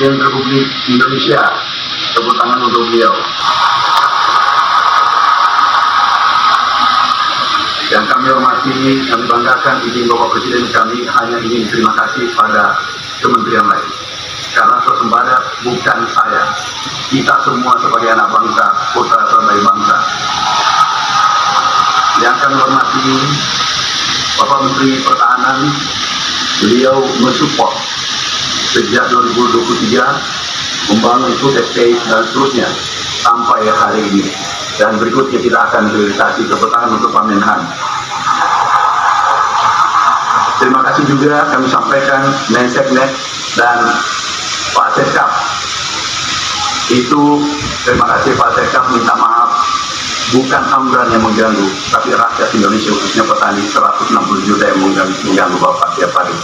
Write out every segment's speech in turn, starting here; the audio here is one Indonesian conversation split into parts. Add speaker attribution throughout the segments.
Speaker 1: Presiden Republik Indonesia. Tepuk tangan untuk beliau. Yang kami hormati, kami banggakan, izin Bapak Presiden, kami hanya ingin terima kasih pada kementerian lain. Karena swasembada bukan saya, kita semua sebagai anak bangsa, putra terbaik bangsa. Yang kami hormati, Bapak Menteri Pertahanan, beliau mensupport sejak 2023 membangun food estate dan seterusnya sampai hari ini. Dan berikutnya kita akan realisasi kepertahanan untuk Pak Menhan. Terima kasih juga kami sampaikan Menseknek dan Pak Sekap. Itu terima kasih Pak Sekap, minta maaf, bukan Hamdan yang mengganggu, tapi rakyat Indonesia khususnya petani 160 juta yang mengganggu Bapak tiap hari.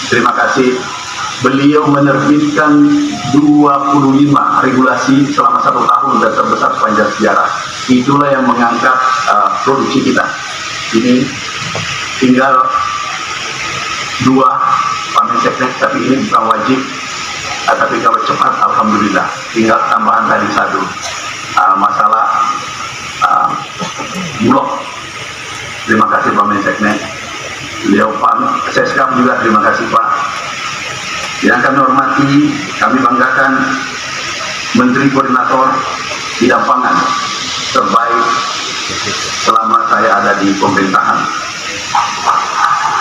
Speaker 1: Terima kasih. Beliau menerbitkan 25 regulasi selama 1 tahun dan terbesar sepanjang sejarah. Itulah yang mengangkat produksi kita. Ini tinggal 2 Menseknek, tapi ini bukan wajib. Tapi kalau cepat, alhamdulillah. Tinggal tambahan tadi 1 masalah bulog. Terima kasih Pak Menseknek. Beliau Pak Seskap juga terima kasih Pak. Yang kami hormati, kami banggakan Menteri Koordinator Bidang Pangan terbaik selama saya ada di pemerintahan.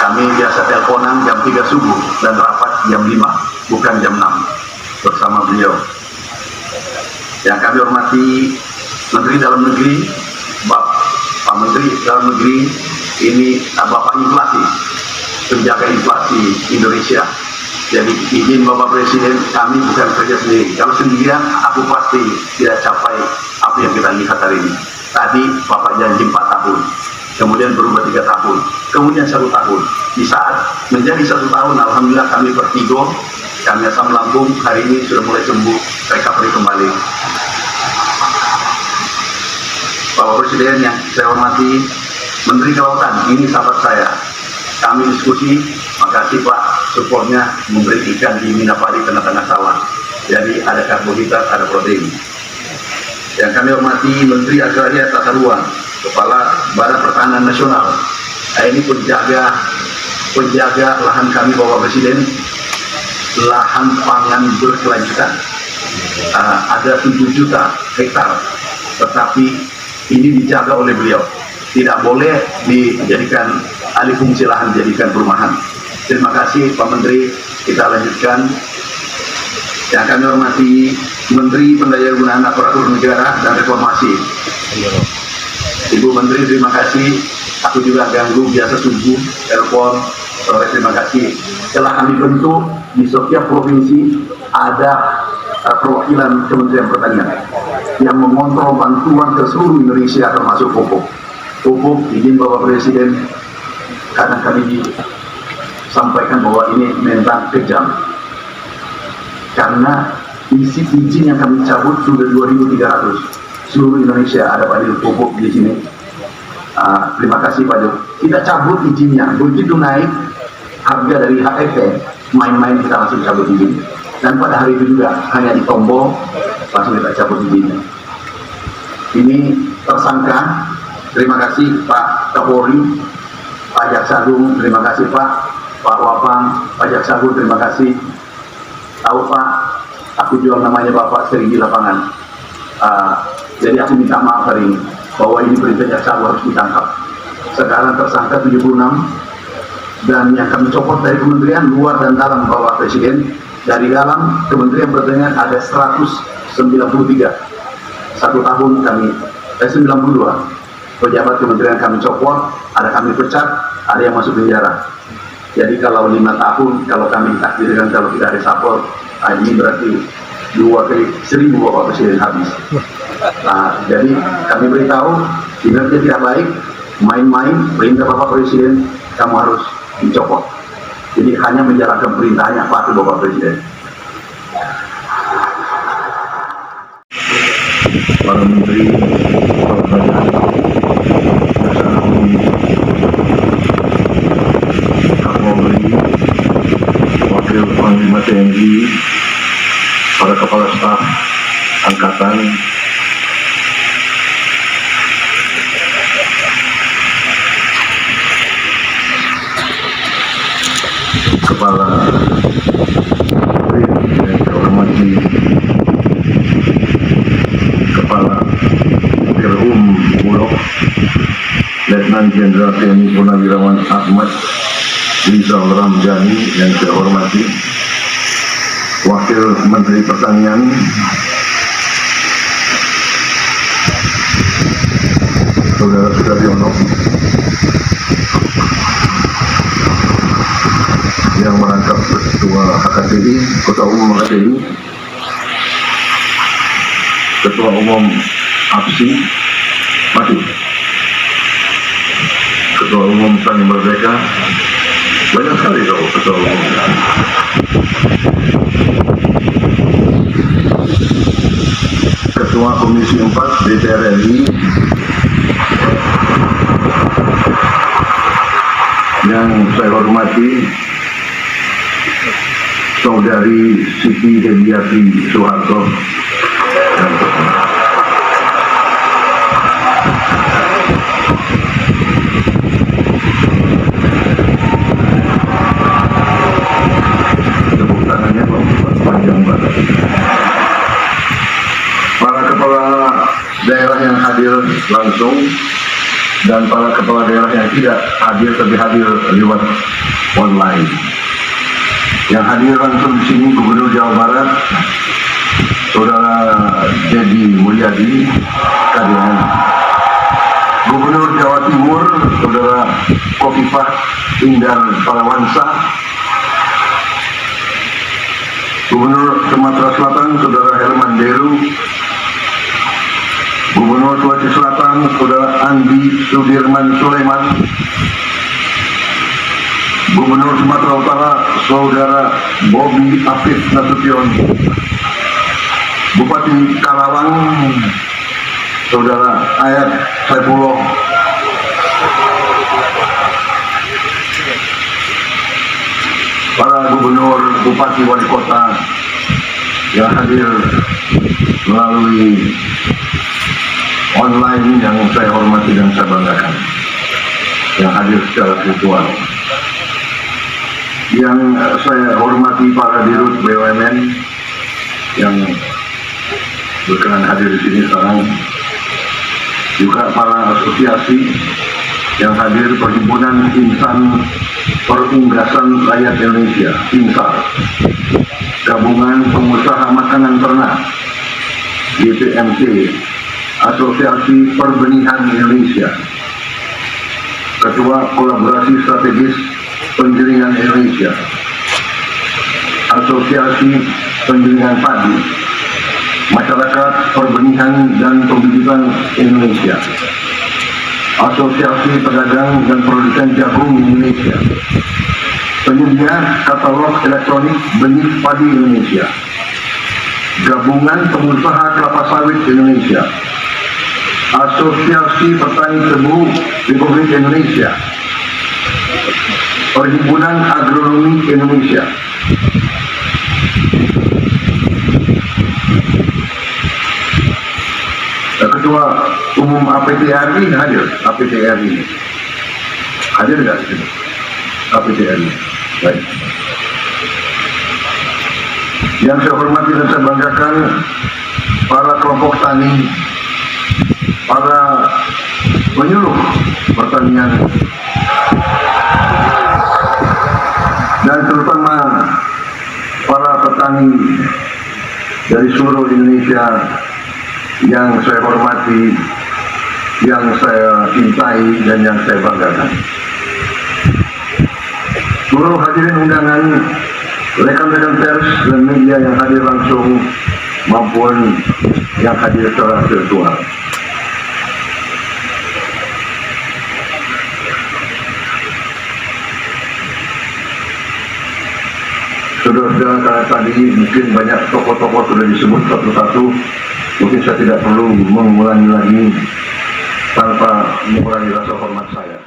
Speaker 1: Kami biasa teleponan jam 3 subuh dan rapat jam 5, bukan jam 6 bersama beliau. Yang kami hormati Menteri Dalam Negeri, Pak Menteri Dalam Negeri, ini Bapak Inflasi, penjaga inflasi Indonesia. Jadi izin Bapak Presiden, kami bukan kerja sendiri. Kalau sendirian, aku pasti tidak capai apa yang kita lihat hari ini. Tadi Bapak janji 4 tahun, kemudian berubah 3 tahun, kemudian 1 tahun. Di saat menjadi 1 tahun, alhamdulillah kami bertiga, kami asam lambung, hari ini sudah mulai sembuh, recovery kembali. Bapak Presiden yang saya hormati, Menteri Kelautan, ini sahabat saya. Kami diskusi, makasih Pak, supportnya memberi ikan di Minapadi tengah-tengah sawah. Jadi ada karbohidrat, ada protein. Yang kami hormati Menteri Agraria Tata Ruang, Kepala Badan Pertahanan Nasional. Ini penjaga lahan kami Bapak Presiden, lahan pangan berkelanjutan. Ada 7 juta hektar, tetapi ini dijaga oleh beliau. Tidak boleh dijadikan alih fungsi lahan, dijadikan perumahan. Terima kasih Pak Menteri, kita lanjutkan. Yang kami hormati Menteri Pendayagunaan Aparatur Negara dan Reformasi. Ibu Menteri, terima kasih. Aku juga ganggu biasa subuh, telepon, sore, terima kasih. Setelah kami bentuk di setiap provinsi ada perwakilan Kementerian Pertanian yang mengontrol bantuan ke seluruh Indonesia termasuk pupuk. Pupuk, izin Bapak Presiden, karena kami sampaikan bahwa ini memang kejam. Karena izin yang kami cabut sudah 2.300. Seluruh Indonesia ada badil pupuk di sini. Terima kasih Pak Jo. Kita cabut izinnya. Begitu naik harga dari HEP, main-main kita langsung cabut izin. Dan pada hari itu juga hanya di tombol langsung kita cabut izinnya. Ini tersangka. Terima kasih Pak Kapolri, Pak Jaksa Agung, terima kasih Pak Wapang, Pak Jaksa Agung, terima kasih. Tahu Pak, aku jual namanya Bapak sering di lapangan. Jadi aku minta maaf hari ini bahwa ini perintah Jaksa Agung harus ditangkap. Sekarang tersangka 76 dan yang kami copot dari kementerian luar dan dalam Bapak Presiden. Dari dalam Kementerian Pertanian ada 193. 1 tahun kami 92. Pejabat kementerian kami copot, ada kami pecat, ada yang masuk penjara. Jadi kalau 5 tahun, kalau kami takdirkan kalau tidak resapel, ini berarti 2 kali 1.000 Bapak Presiden habis. Jadi kami beritahu, kinerja tidak baik, main-main, perintah Bapak Presiden, kamu harus dicopot. Jadi hanya menjalankan perintahnya patuh Bapak Presiden. Para Menteri, Kapolri, Wakil Panglima TNI,
Speaker 2: Staf Angkatan, Kepala BRIN yang saya hormati Kepala Dirhum Bulog Letnan Jenderal TNI Purnawirawan Ahmad Rizal Ramdhani yang saya hormati Wakil Menteri Pertanian Saudara Sudaryono yang merangkap Ketua HKTI, Ketua Umum HKTI, Ketua Umum APSI, mati, Ketua Umum Tani Merdeka, banyak sekali kau Ketua Umum. Ketua Komisi 4 DPR RI yang saya hormati Saudari Siti Hediati Soeharto dan tepuk tangannya panjang banget. Para kepala daerah yang hadir langsung dan para kepala daerah yang tidak hadir tapi hadir lewat online. Yang hadir langsung di sini Gubernur Jawa Barat, Saudara Dedi Mulyadi, KDN. Gubernur Jawa Timur, Saudara Kofifah Indar Parawansa. Gubernur Sumatera Selatan, Saudara Herman Deru. Gubernur Sulawesi Selatan, Saudara Andi Sudirman Sulaiman. Gubernur Sumatera Utara, Saudara Bobi Afif Nasution. Bupati Karawang, Saudara Ayat Saifullah. Para gubernur, bupati, wali kota yang hadir melalui online yang saya hormati dan saya banggakan, yang hadir secara virtual. Yang saya hormati para dirut BUMN yang berkenan hadir di sini sekarang, juga para asosiasi yang hadir, Perhimpunan Insan Perunggasan Rakyat Indonesia (INSAR), Gabungan Pengusaha Makanan Ternak GPMT, Asosiasi Perbenihan Indonesia, Ketua Kolaborasi Strategis Penggilingan Indonesia, Asosiasi Penggilingan Padi, Masyarakat Perbenihan dan Pembibitan Indonesia, Asosiasi Pedagang dan Produsen Jagung Indonesia, Penyedia Katalog Elektronik Benih Padi Indonesia, Gabungan Pengusaha Kelapa Sawit Indonesia, Asosiasi Petani Tebu Republik Indonesia, Perhimpunan Agronomi Indonesia, Ketua Umum APTRI hadir. APTRI hadir nggak sih? APTRI, baik. Yang saya hormati dan saya banggakan para kelompok tani, para penyuluh pertanian, dan terutama para petani dari seluruh Indonesia yang saya hormati, yang saya cintai, dan yang saya banggakan. Seluruh hadirin undangan, rekan-rekan pers dan media yang hadir langsung maupun yang hadir secara virtual. Saudara-saudara, tadi mungkin banyak tokoh-tokoh sudah disebut satu-satu. Mungkin saya tidak perlu mengulangi lagi tanpa mengurangi rasa hormat saya.